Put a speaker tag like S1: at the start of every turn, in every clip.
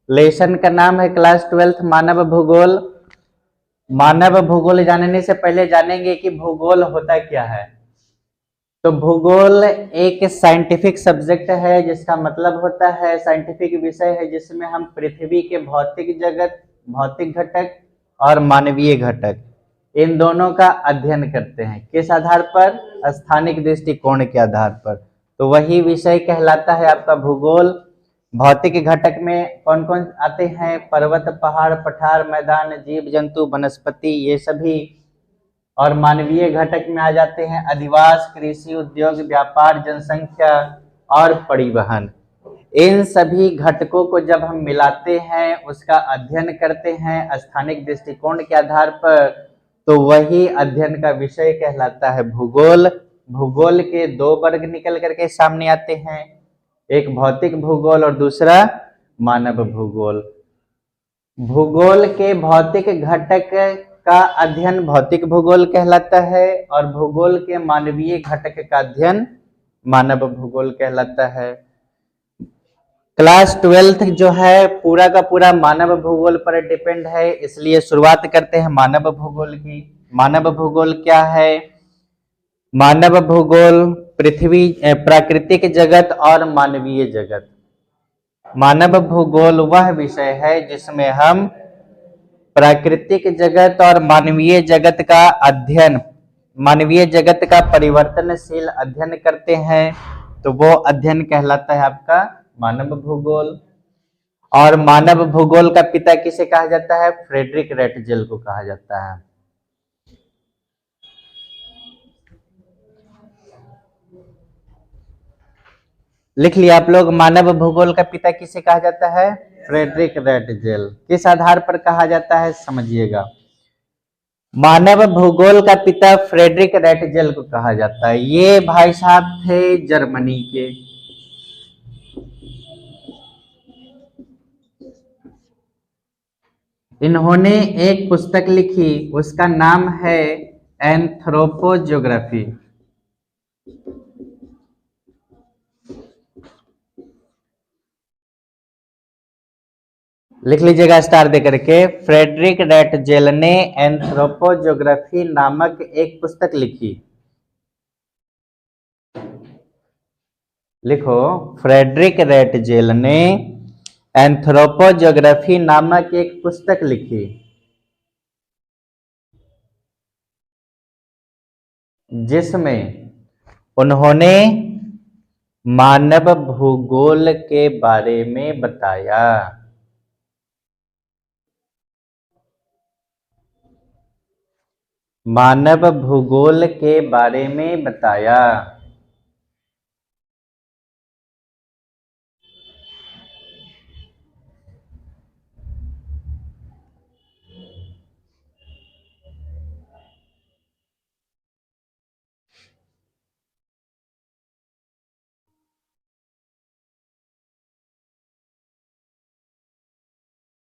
S1: Lesson का नाम है क्लास 12th मानव भूगोल। मानव भूगोल जानने से पहले जानेंगे कि भूगोल होता क्या है। तो भूगोल एक साइंटिफिक सब्जेक्ट है, जिसका मतलब होता है साइंटिफिक विषय है जिसमें हम पृथ्वी के भौतिक जगत, भौतिक घटक और मानवीय घटक, इन दोनों का अध्ययन करते हैं। किस आधार पर? स्थानिक दृष्टिकोण के आधार पर। तो वही विषय कहलाता है आपका भूगोल। भौतिक घटक में कौन कौन आते हैं? पर्वत, पहाड़, पठार, मैदान, जीव जंतु, वनस्पति, ये सभी। और मानवीय घटक में आ जाते हैं अधिवास, कृषि, उद्योग, व्यापार, जनसंख्या और परिवहन। इन सभी घटकों को जब हम मिलाते हैं, उसका अध्ययन करते हैं स्थानिक दृष्टिकोण के आधार पर, तो वही अध्ययन का विषय कहलाता है भूगोल। भूगोल के दो वर्ग निकल करके सामने आते हैं, एक भौतिक भूगोल और दूसरा मानव भूगोल। भूगोल के भौतिक घटक का अध्ययन भौतिक भूगोल कहलाता है और भूगोल के मानवीय घटक का अध्ययन मानव भूगोल कहलाता है। क्लास 12th जो है पूरा का पूरा मानव भूगोल पर डिपेंड है, इसलिए शुरुआत करते हैं मानव भूगोल की। मानव भूगोल क्या है? मानव भूगोल पृथ्वी, प्राकृतिक जगत और मानवीय जगत। मानव भूगोल वह विषय है जिसमें हम प्राकृतिक जगत और मानवीय जगत का अध्ययन, मानवीय जगत का परिवर्तनशील अध्ययन करते हैं, तो वो अध्ययन कहलाता है आपका मानव भूगोल। और मानव भूगोल का पिता किसे कहा जाता है? फ्रेडरिक रेटजेल को कहा जाता है। लिख लिया आप लोग, मानव भूगोल का पिता किसे कहा जाता है? Friedrich Ratzel. किस आधार पर कहा जाता है समझिएगा। मानव भूगोल का पिता फ्रेडरिक रेटजेल को कहा जाता है। ये भाई साहब थे जर्मनी के। इन्होंने एक पुस्तक लिखी, उसका नाम है एंथ्रोपोज्योग्राफी। लिख लीजिएगा स्टार दे करके। फ्रेडरिक रेटजेल ने एंथ्रोपोज्योग्राफी नामक एक पुस्तक लिखी। लिखो, फ्रेडरिक रेटजेल ने एंथ्रोपोज्योग्राफी नामक एक पुस्तक लिखी, जिसमें उन्होंने मानव भूगोल के बारे में बताया। मानव भूगोल के बारे में बताया।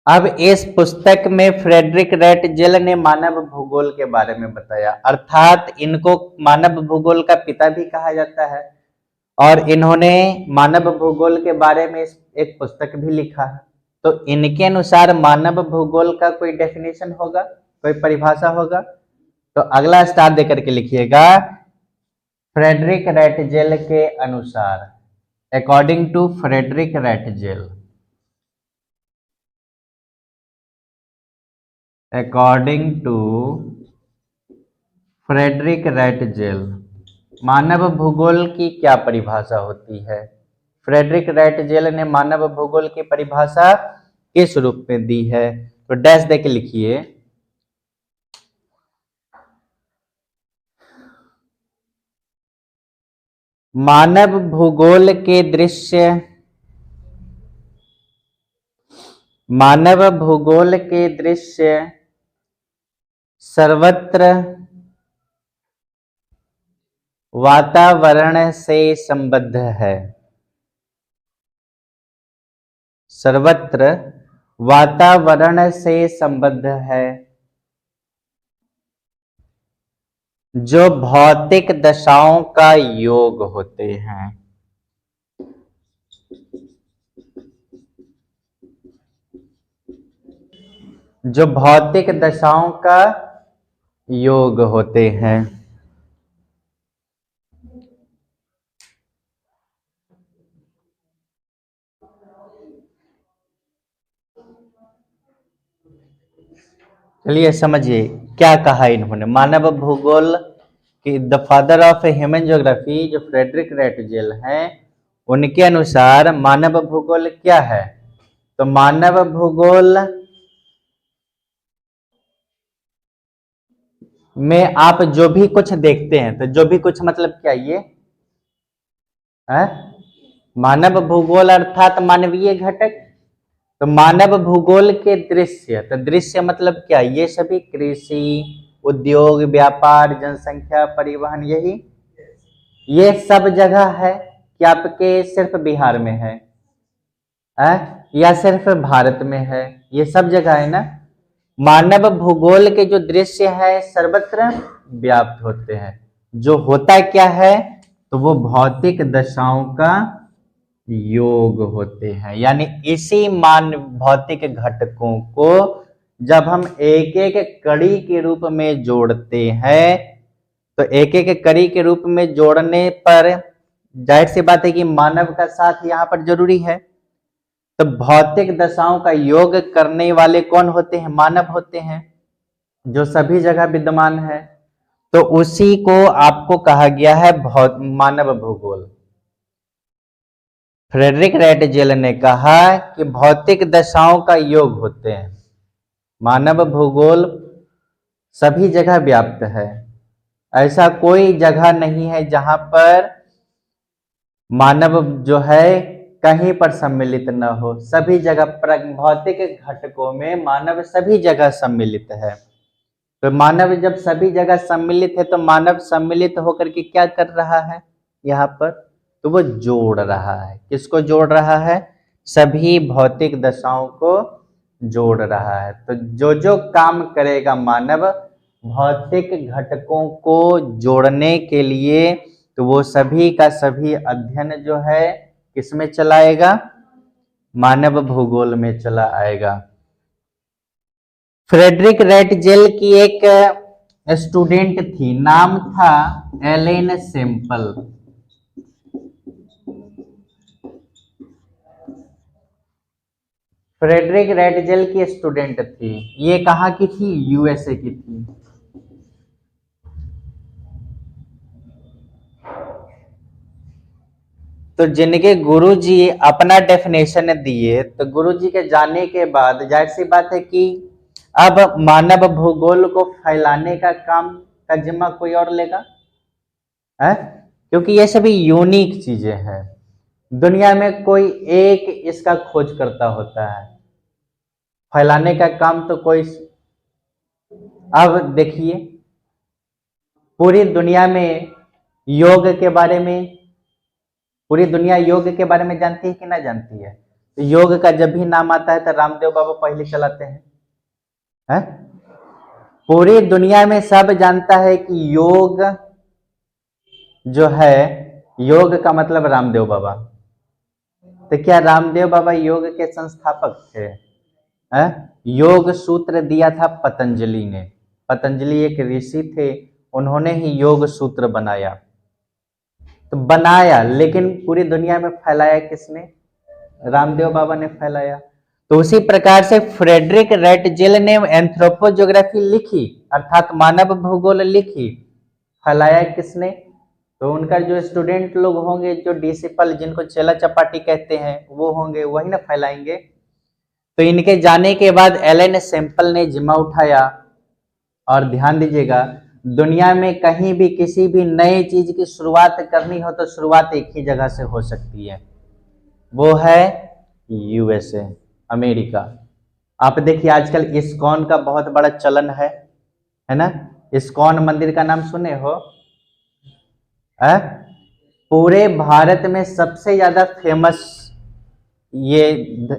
S1: अब इस पुस्तक में फ्रेडरिक रेटजेल ने मानव भूगोल के बारे में बताया, अर्थात इनको मानव भूगोल का पिता भी कहा जाता है और इन्होंने मानव भूगोल के बारे में एक पुस्तक भी लिखा है। तो इनके अनुसार मानव भूगोल का कोई डेफिनेशन होगा, कोई परिभाषा होगा। तो अगला स्टार देकर के लिखिएगा, फ्रेडरिक रेटजेल के अनुसार, according to Friedrich Ratzel, according to Friedrich Ratzel, मानव भूगोल की क्या परिभाषा होती है? फ्रेडरिक रेटजेल ने मानव भूगोल की परिभाषा किस रूप में दी है? तो डैश देके लिखिए। मानव भूगोल के दृश्य, मानव भूगोल के दृश्य सर्वत्र वातावरण से संबद्ध है, सर्वत्र वातावरण से संबद्ध है, जो भौतिक दशाओं का योग होते हैं। जो भौतिक दशाओं का योग होते हैं। चलिए समझिए क्या कहा इन्होंने। मानव भूगोल की the father of human geography जो फ्रेडरिक रेटजेल हैं, उनके अनुसार मानव भूगोल क्या है? तो मानव भूगोल में आप जो भी कुछ देखते हैं, तो जो भी कुछ मतलब क्या ये है? मानव भूगोल अर्थात मानवीय घटक। तो मानव भूगोल के दृश्य, तो दृश्य मतलब क्या? ये सभी कृषि, उद्योग, व्यापार, जनसंख्या, परिवहन, यही ये सब जगह है कि आपके सिर्फ बिहार में है, या सिर्फ भारत में है? ये सब जगह है ना। मानव भूगोल के जो दृश्य है सर्वत्र व्याप्त होते हैं। जो होता क्या है? तो वो भौतिक दशाओं का योग होते हैं। यानी इसी मान भौतिक घटकों को जब हम एक एक कड़ी के रूप में जोड़ते हैं, तो एक एक कड़ी के रूप में जोड़ने पर जाहिर सी बात है कि मानव का साथ यहाँ पर जरूरी है। तो भौतिक दशाओं का योग करने वाले कौन होते हैं? मानव होते हैं, जो सभी जगह विद्यमान है। तो उसी को आपको कहा गया है मानव भूगोल। फ्रेडरिक रेटजेल ने कहा कि भौतिक दशाओं का योग होते हैं। मानव भूगोल सभी जगह व्याप्त है। ऐसा कोई जगह नहीं है जहां पर मानव जो है कहीं पर सम्मिलित न हो। सभी जगह भौतिक घटकों में मानव सभी जगह सम्मिलित है। तो मानव जब सभी जगह सम्मिलित है, तो मानव सम्मिलित होकर के क्या कर रहा है यहाँ पर? तो वो जोड़ रहा है। किसको जोड़ रहा है? सभी भौतिक दशाओं को जोड़ रहा है। तो जो जो काम करेगा मानव भौतिक घटकों को जोड़ने के लिए, तो वो सभी का सभी अध्ययन जो है किसमें चलाएगा? मानव भूगोल में चला आएगा। फ्रेडरिक रेटजेल की एक स्टूडेंट थी, नाम था एलेन सेम्पल। फ्रेडरिक रेटजेल की स्टूडेंट थी। ये कहाँ की थी? यूएसए की थी। तो जिनके गुरुजी अपना डेफिनेशन दिए, तो गुरुजी के जाने के बाद जाहिर सी बात है कि अब मानव भूगोल को फैलाने का काम का जिम्मा कोई और लेगा, है? क्योंकि ये सभी यूनिक चीजें हैं। दुनिया में कोई एक इसका खोज करता होता है, फैलाने का काम तो कोई। अब देखिए पूरी दुनिया में योग के बारे में, पूरी दुनिया योग के बारे में जानती है कि ना जानती है? तो योग का जब भी नाम आता है तो रामदेव बाबा पहले चलाते हैं, है? पूरी दुनिया में सब जानता है कि योग जो है, योग का मतलब रामदेव बाबा। तो क्या रामदेव बाबा योग के संस्थापक थे? है? योग सूत्र दिया था पतंजलि ने। पतंजलि एक ऋषि थे, उन्होंने ही योग सूत्र बनाया। तो बनाया, लेकिन पूरी दुनिया में फैलाया किसने? रामदेव बाबा ने फैलाया। तो उसी प्रकार से फ्रेडरिक रेटजेल ने एंथ्रोपोज्योग्राफी लिखी, अर्थात मानव भूगोल लिखी, फैलाया किसने? तो उनका जो स्टूडेंट लोग होंगे, जो डिसिपल, जिनको चेला चपाटी कहते हैं, वो होंगे, वही ना फैलाएंगे। तो इनके जाने के बाद एलेन सेम्पल ने जिम्मा उठाया। और ध्यान दीजिएगा, दुनिया में कहीं भी किसी भी नई चीज की शुरुआत करनी हो तो शुरुआत एक ही जगह से हो सकती है, वो है यूएसए, अमेरिका। आप देखिए आजकल इस्कॉन का बहुत बड़ा चलन है ना? इस्कॉन मंदिर का नाम सुने हो? है? पूरे भारत में सबसे ज्यादा फेमस ये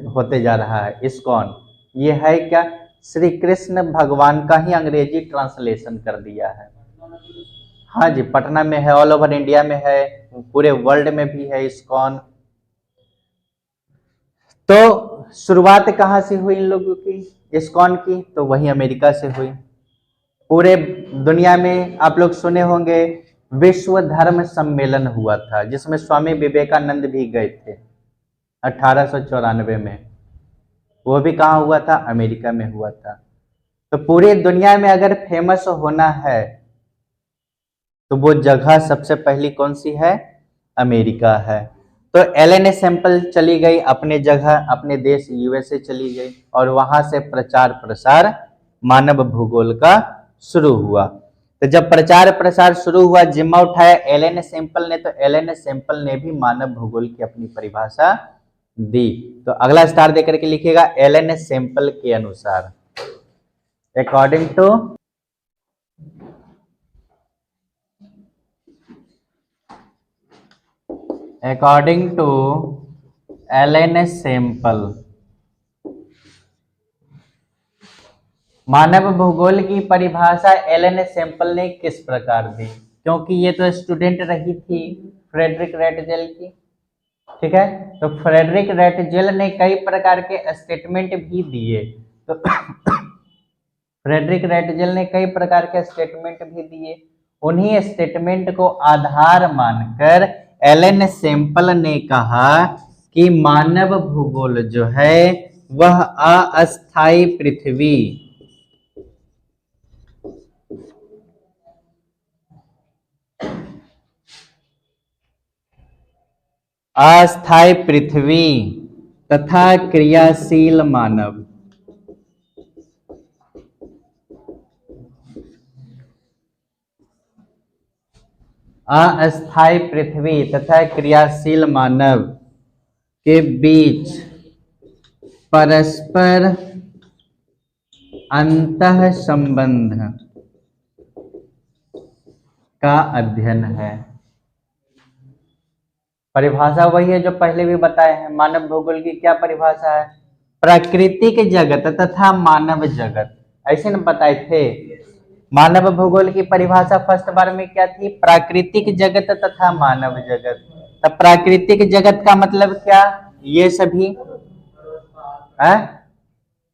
S1: होते जा रहा है इस्कॉन। ये है क्या? श्री कृष्ण भगवान का ही अंग्रेजी ट्रांसलेशन कर दिया है। हाँ जी, पटना में है, ऑल ओवर इंडिया में है, पूरे वर्ल्ड में भी है इस्कॉन। तो शुरुआत कहाँ से हुई इन लोगों की, इस्कॉन की? तो वही अमेरिका से हुई। पूरे दुनिया में आप लोग सुने होंगे विश्व धर्म सम्मेलन हुआ था, जिसमें स्वामी विवेकानंद भी गए थे 1894 में। वो भी कहाँ हुआ था? अमेरिका में हुआ था। तो पूरी दुनिया में अगर फेमस होना है तो वो जगह सबसे पहली कौन सी है? अमेरिका है। तो एलन सैंपल चली गई अपने जगह, अपने देश यूएसए चली गई, और वहां से प्रचार प्रसार मानव भूगोल का शुरू हुआ। तो जब प्रचार प्रसार शुरू हुआ, जिम्मा उठाया एलन सैंपल ने, तो एलन सैंपल ने भी मानव भूगोल की अपनी परिभाषा दी। तो अगला स्टार देकर के लिखिएगा, एलन सैंपल के अनुसार, अकॉर्डिंग टू एलन सैंपल, मानव भूगोल की परिभाषा एलन सैंपल ने किस प्रकार दी? क्योंकि ये तो स्टूडेंट रही थी फ्रेडरिक रेटजेल की, ठीक है। तो फ्रेडरिक रेटजेल ने कई प्रकार के स्टेटमेंट भी दिए। तो फ्रेडरिक रेटजेल ने कई प्रकार के स्टेटमेंट भी दिए। उन्हीं स्टेटमेंट को आधार मानकर एलन सैंपल ने कहा कि मानव भूगोल जो है वह अस्थायी पृथ्वी, अस्थायी पृथ्वी तथा क्रियाशील मानव, अस्थायी पृथ्वी तथा क्रियाशील मानव के बीच परस्पर अंतः संबंध का अध्ययन है। परिभाषा वही है जो पहले भी बताए हैं। मानव भूगोल की क्या परिभाषा है? प्राकृतिक जगत तथा मानव जगत, ऐसे न बताए थे। मानव भूगोल की परिभाषा फर्स्ट बार में क्या थी? प्राकृतिक जगत तथा मानव जगत। तब प्राकृतिक जगत का मतलब क्या? ये सभी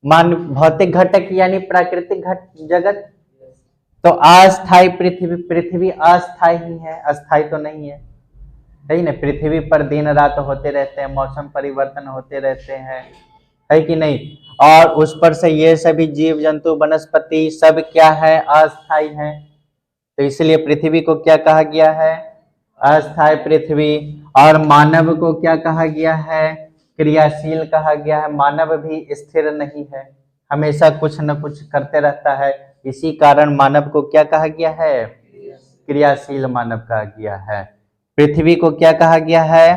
S1: मान भौतिक घटक यानी प्राकृतिक जगत। तो अस्थायी पृथ्वी, पृथ्वी अस्थायी ही है, अस्थायी तो नहीं है, है ना। पृथ्वी पर दिन रात होते रहते हैं, मौसम परिवर्तन होते रहते हैं, है कि नहीं। और उस पर से ये सभी जीव जंतु वनस्पति सब क्या है? अस्थायी है। तो इसलिए पृथ्वी को क्या कहा गया है? अस्थायी पृथ्वी। और मानव को क्या कहा गया है? क्रियाशील कहा गया है। मानव भी स्थिर नहीं है, हमेशा कुछ न कुछ करते रहता है। इसी कारण मानव को क्या कहा गया है? क्रियाशील मानव कहा गया है। पृथ्वी को क्या कहा गया है?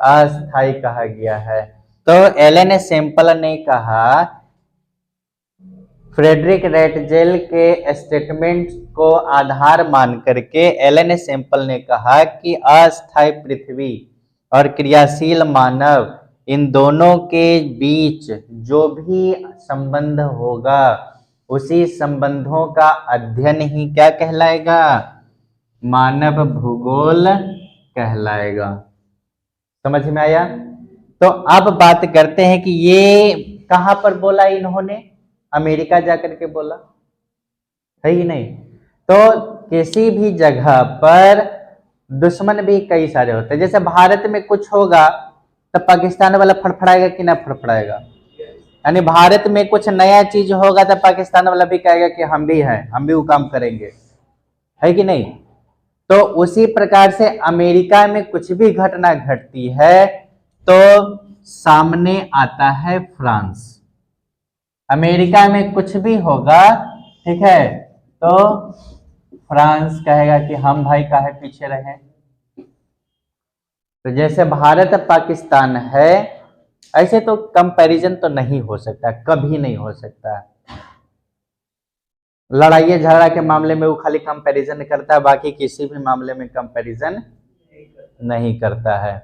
S1: अस्थायी कहा गया है। तो एलन सैंपल ने कहा, फ्रेडरिक रेटजेल के स्टेटमेंट को आधार मान करके एलन सैंपल ने कहा कि अस्थायी पृथ्वी और क्रियाशील मानव, इन दोनों के बीच जो भी संबंध होगा उसी संबंधों का अध्ययन ही क्या कहलाएगा? मानव भूगोल कहलाएगा। समझ में आया? तो अब बात करते हैं कि ये कहां पर बोला इन्होंने? अमेरिका जाकर के बोला, है ही नहीं। तो किसी भी जगह पर दुश्मन भी कई सारे होते हैं। जैसे भारत में कुछ होगा तो पाकिस्तान वाला फड़फड़ाएगा कि ना फड़फड़ाएगा? यानी भारत में कुछ नया चीज होगा तो पाकिस्तान वाला भी कहेगा कि हम भी हैं, हम भी वो काम करेंगे, है कि नहीं। तो उसी प्रकार से अमेरिका में कुछ भी घटना घटती है तो सामने आता है फ्रांस। अमेरिका में कुछ भी होगा, ठीक है, तो फ्रांस कहेगा कि हम भाई काहे पीछे रहे। तो जैसे भारत पाकिस्तान है, ऐसे तो कंपैरिजन तो नहीं हो सकता, कभी नहीं हो सकता। लड़ाई झगड़ा के मामले में वो खाली कंपैरिजन करता है, बाकी किसी भी मामले में कंपैरिजन नहीं करता है।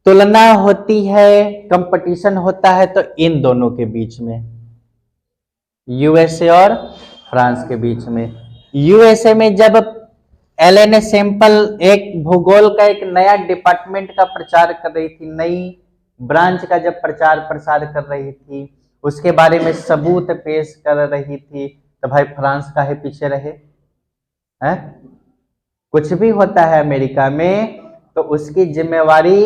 S1: तुलना होती है, कंपटीशन होता है तो इन दोनों के बीच में, यूएसए और फ्रांस के बीच में। यूएसए में जब एलन सैंपल एक भूगोल का एक नया डिपार्टमेंट का प्रचार कर रही थी, नई ब्रांच का जब प्रचार प्रसार कर रही थी, उसके बारे में सबूत पेश कर रही थी, तो भाई फ्रांस काहे पीछे रहे हैं? कुछ भी होता है अमेरिका में तो उसकी जिम्मेवारी,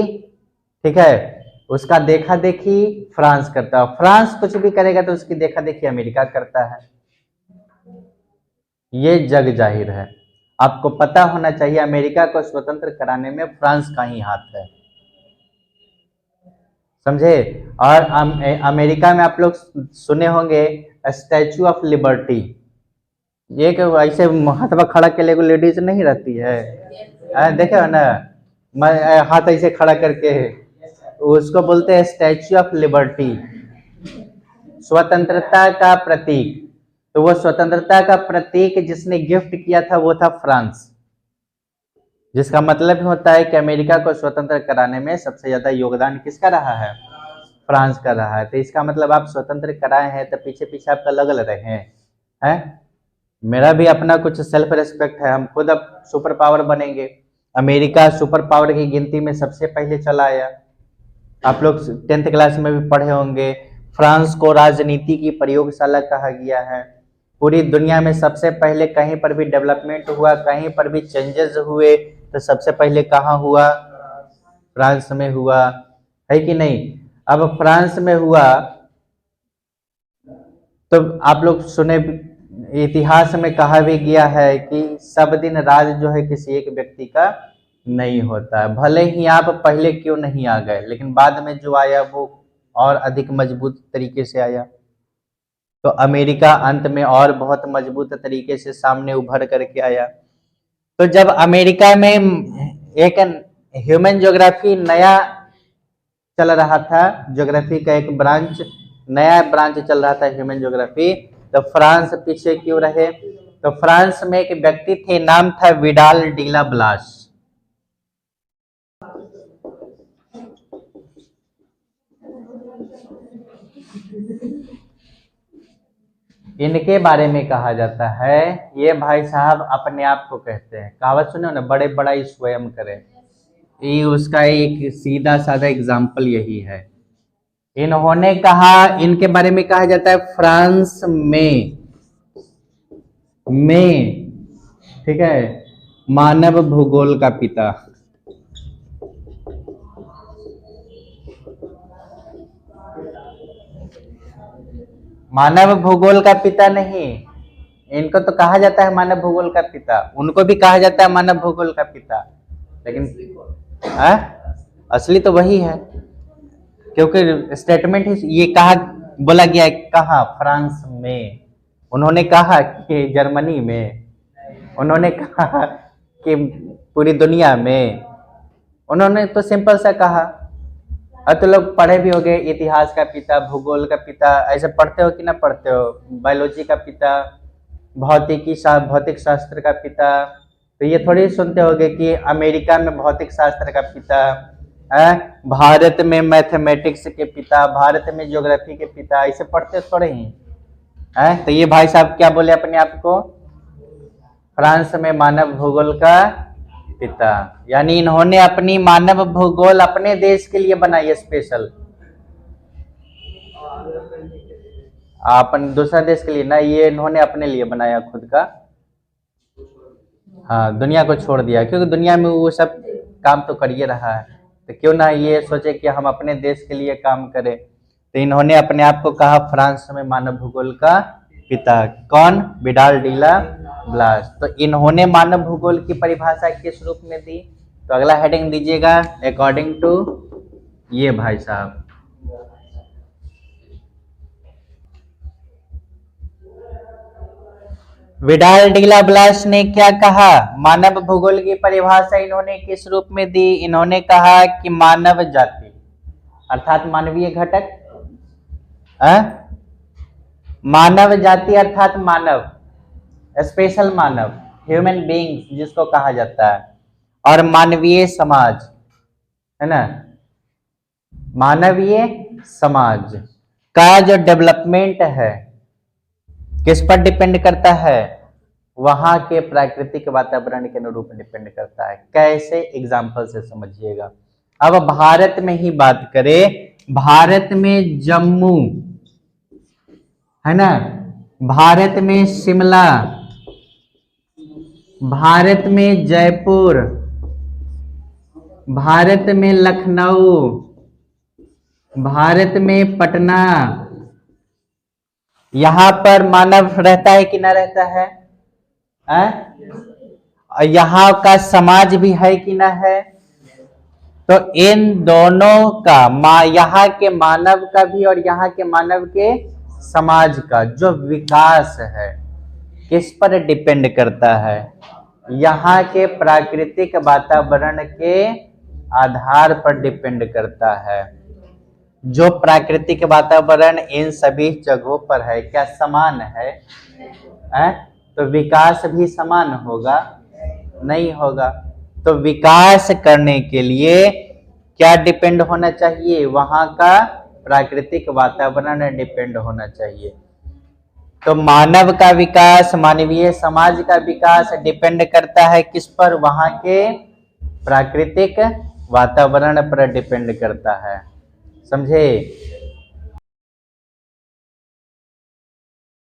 S1: ठीक है, उसका देखा देखी फ्रांस करता है, फ्रांस कुछ भी करेगा तो उसकी देखा देखी अमेरिका करता है। ये जग जाहिर है, आपको पता होना चाहिए अमेरिका को स्वतंत्र कराने में फ्रांस का ही हाथ है, समझे। और अमेरिका में आप लोग सुने होंगे स्टैचू ऑफ लिबर्टी, ये कि ऐसे हाथ खड़ा के लिए लेडीज नहीं रहती है, देखे ना, हाथ ऐसे खड़ा करके, उसको बोलते हैं स्टैचू ऑफ लिबर्टी, स्वतंत्रता का प्रतीक। तो वो स्वतंत्रता का प्रतीक जिसने गिफ्ट किया था वो था फ्रांस, जिसका मतलब होता है कि अमेरिका को स्वतंत्र कराने में सबसे ज्यादा योगदान किसका रहा है? फ्रांस का रहा है। तो इसका मतलब आप स्वतंत्र कराए हैं तो पीछे पीछे आप लग रहे हैं। मेरा भी अपना कुछ सेल्फ रिस्पेक्ट है, हम खुद अब सुपर पावर बनेंगे। अमेरिका सुपर पावर की गिनती में सबसे पहले चला आया, आप लोग 10th क्लास में भी पढ़े होंगे। फ्रांस को राजनीति की प्रयोगशाला कहा गया है। पूरी दुनिया में सबसे पहले कहीं पर भी डेवलपमेंट हुआ, कहीं पर भी चेंजेस हुए तो सबसे पहले कहाँ हुआ? फ्रांस में हुआ, है कि नहीं? अब फ्रांस में हुआ तो आप लोग सुने, इतिहास में कहा भी गया है कि सब दिन राज जो है किसी एक व्यक्ति का नहीं होता है। भले ही आप पहले क्यों नहीं आ गए, लेकिन बाद में जो आया वो और अधिक मजबूत तरीके से आया। तो अमेरिका अंत में और बहुत मजबूत तरीके से सामने उभर करके आया। तो जब अमेरिका में एक ह्यूमन ज्योग्राफी नया चल रहा था, ज्योग्राफी का एक नया ब्रांच चल रहा था ह्यूमन ज्योग्राफी, तो फ्रांस पीछे क्यों रहे? तो फ्रांस में एक व्यक्ति थे, नाम था विडाल डीला ब्लास। इनके बारे में कहा जाता है, ये भाई साहब अपने आप को कहते हैं, कहावत सुने ना, बड़े बड़ा ही स्वयं करे। ये उसका एक सीधा साधा एग्जाम्पल यही है। इन्होंने कहा, इनके बारे में कहा जाता है फ्रांस में, ठीक है, मानव भूगोल का पिता। मानव भूगोल का पिता नहीं, इनको तो कहा जाता है मानव भूगोल का पिता, उनको भी कहा जाता है मानव भूगोल का पिता, लेकिन असली तो वही है, क्योंकि स्टेटमेंट ये कहा, बोला गया है कहा? फ्रांस में। उन्होंने कहा कि जर्मनी में, उन्होंने कहा कि पूरी दुनिया में, उन्होंने तो सिंपल सा कहा। अब तो लोग पढ़े भी होंगे, इतिहास का पिता, भूगोल का पिता, ऐसे पढ़ते हो कि ना पढ़ते हो? बायोलॉजी का पिता, भौतिक शास्त्र का पिता। तो ये थोड़ी सुनते होंगे कि अमेरिका में भौतिक शास्त्र का पिता है, भारत में मैथमेटिक्स के पिता, भारत में ज्योग्राफी के पिता, ऐसे पढ़ते थोड़े ही है। तो ये भाई साहब क्या बोले अपने आप को? फ्रांस में मानव भूगोल का पिता, यानी इन्होंने अपनी मानव भूगोल अपने देश के लिए बनाई स्पेशल, अपन दूसरा देश के लिए ना, ये इन्होंने अपने लिए बनाया खुद का। हाँ, दुनिया को छोड़ दिया, क्योंकि दुनिया में वो सब काम तो कर ही रहा है, तो क्यों ना ये सोचे कि हम अपने देश के लिए काम करें। तो इन्होंने अपने आप को कहा फ्रांस में मानव भूगोल का पिता। कौन? Vidal de la Blache. तो इन्होंने मानव भूगोल की परिभाषा किस रूप में दी? तो अगला हेडिंग दीजिएगा, अकॉर्डिंग टू ये भाई साहब। विडाल डीला ब्लास ने क्या कहा? मानव भूगोल की परिभाषा इन्होंने किस रूप में दी? इन्होंने कहा कि मानव जाति अर्थात मानवीय घटक, मानव जाति अर्थात मानव, स्पेशल मानव, ह्यूमन बीइंग्स जिसको कहा जाता है, और मानवीय समाज, है ना, मानवीय समाज का जो डेवलपमेंट है किस पर डिपेंड करता है? वहां के प्राकृतिक वातावरण के अनुरूप डिपेंड करता है। कैसे? एग्जाम्पल से समझिएगा। अब भारत में ही बात करें भारत में जम्मू, है ना, भारत में शिमला, भारत में जयपुर, भारत में लखनऊ, भारत में पटना, यहां पर मानव रहता है कि ना रहता है? और यहाँ का समाज भी है कि ना है? तो इन दोनों का यहाँ के मानव का भी और यहाँ के मानव के समाज का जो विकास है किस पर डिपेंड करता है? यहाँ के प्राकृतिक वातावरण के आधार पर डिपेंड करता है। जो प्राकृतिक वातावरण इन सभी जगहों पर है क्या समान है? तो विकास भी समान होगा? नहीं होगा। तो विकास करने के लिए क्या डिपेंड होना चाहिए? वहां का प्राकृतिक वातावरण डिपेंड होना चाहिए। तो मानव का विकास, मानवीय समाज का विकास डिपेंड करता है किस पर? वहां के प्राकृतिक वातावरण पर डिपेंड करता है। समझे?